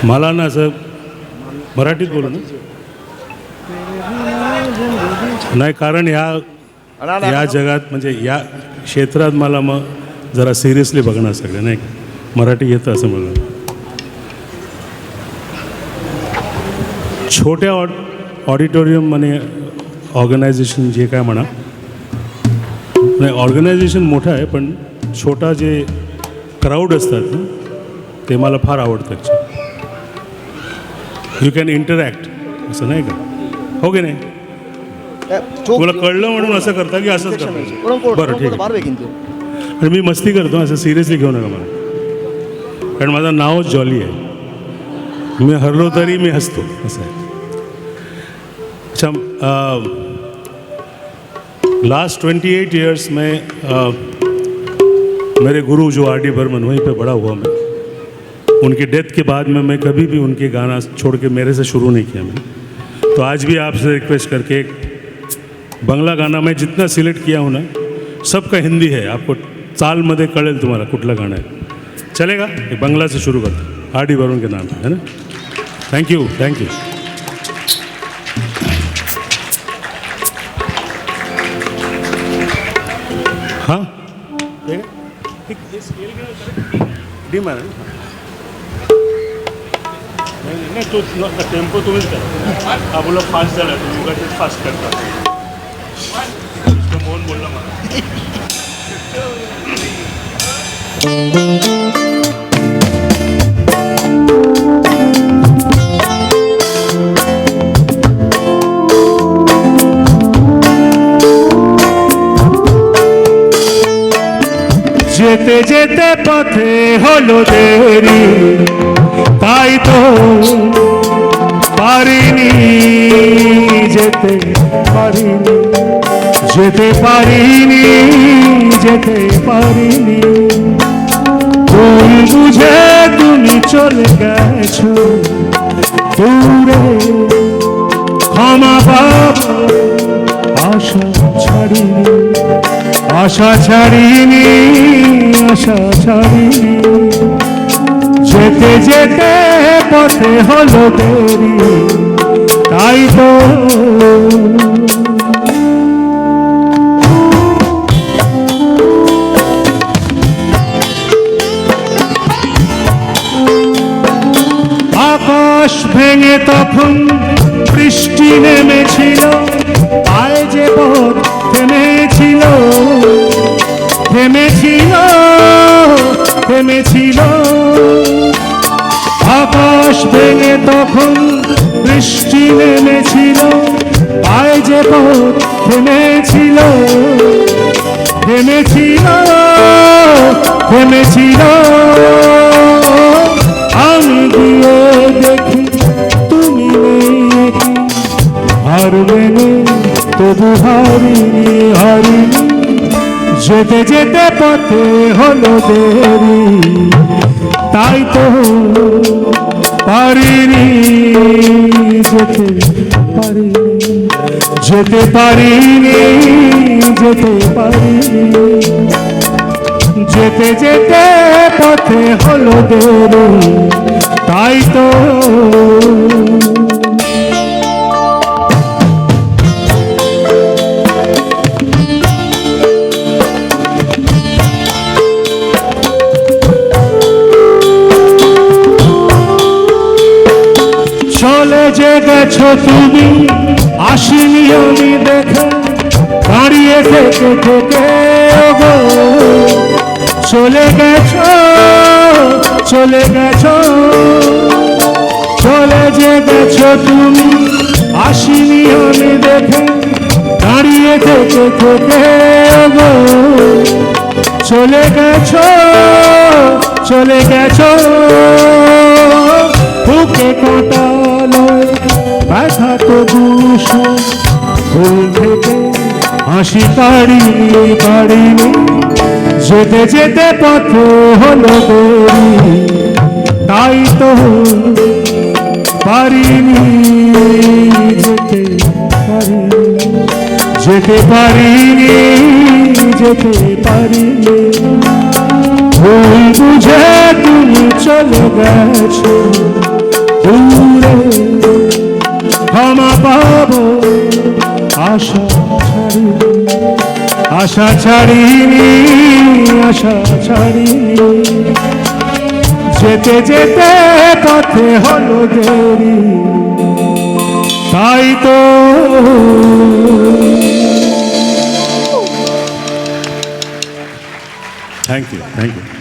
मला ना असं मराठीत बोलू ना नाही, कारण या जगात म्हणजे या क्षेत्रात मला मग जरा सिरियसली बघणार सगळे नाही. मराठी येतं असं मला. छोट्या ऑडिटोरियम आणि ऑर्गनायझेशन जे काय म्हणा नाही, ऑर्गनायझेशन मोठं आहे पण छोटा जे क्राऊड असतात ना ते मला फार आवडतं. यू कॅन इंटरॅक्ट असं नाही का, हो की नाही? तुला कळलं म्हणून असं करता की असंच करता? बरं ठीक आहे. आणि मी मस्ती करतो, असं सिरियसली घेऊ नका मला, कारण माझं नाव जॉली आहे. मी हरलो तरी मी हसतो असं आहे. अच्छा, लास्ट 28 ईयर्स में मेरे गुरु जो आर डी बर्मन, वहीं पे बड़ा हुआ मैं. उनकी डेथ के बाद में मैं कभी भी उनके गाना छोड़ के मेरे से शुरू नहीं किया मैंने. तो आज भी आपसे रिक्वेस्ट करके बंगला गाना मैं जितना सिलेक्ट किया हूँ ना सबका हिंदी है. आपको चालमध्ये कळेल तुम्हाला कुठलं गाणं आहे. चलेगा? एक बंगला से शुरू करते आर डी बर्मन के नाम है ना. Thank you, thank you. हाँ डी मार नाही, तो टेम्पो तुम्हीच करा. हा बोला फास्ट झाला, तुम्ही उगाच फास्ट करता. मोहन बोलला मला. যেতে যেতে পথে হলো দেরি, তাই তো পারিনি যেতে পারিনি, যেতে পারিনি, যেতে পারিনি। ভুল বুঝে তুমি চলে গেছো দূরে, ক্ষমা পাবো আশা ছাড়িনি, আশা ছাড়িনি, আশা ছাড়িনি। যেতে যেতে পথে হলো দেরি, তাই তো আকাশ ভেঙে তখন বৃষ্টি নেমেছিল, পায়ে যে পথ থেমেছিল, থেমেছিল, থেমেছিল। আকাশ ভেঙে তখন বৃষ্টি নেমেছিল, পায়ে যে পথ থেমেছিল, থেমেছিল, থেমেছিল। আমি গিয়ে দেখি তুমি নেই, হারবে নেই তবু হারিনি, হারিনি। যেতে যেতে পথে হলো দেরি, তাই তো পারিনি যেতে পারিনি, যেতে পারিনি, যেতে পারিনি। যেতে যেতে পথে হলো দেরি, তাই তো চলে যে গেছো তুমি, আসিনি আমি দেখে, দাঁড়িয়ে থেকে থেকে গো। চলে গেছো, চলে গেছো, চলে যে গেছো তুমি, আসিনি আমি দেখে, দাঁড়িয়ে থেকে থেকে গো। চলে গেছো, চলে গেছো, বুকে কাঁটা লয় ব্যথা তবু ভুল থেকে হাসি পারিনি, পারিনি। যেতে যেতে পথে হলো দেরি, তাই তো পারিনি যেতে পারিনি, যেতে পারিনি, যেতে পারিনি। ভুল বুঝে তুমি চলে গেছো আশা ছাড়িনি, আশা ছাড়িনি, আশা ছাড়িনি। যেতে যেতে পথে হলো দেরি, তাই তো थैंक यू।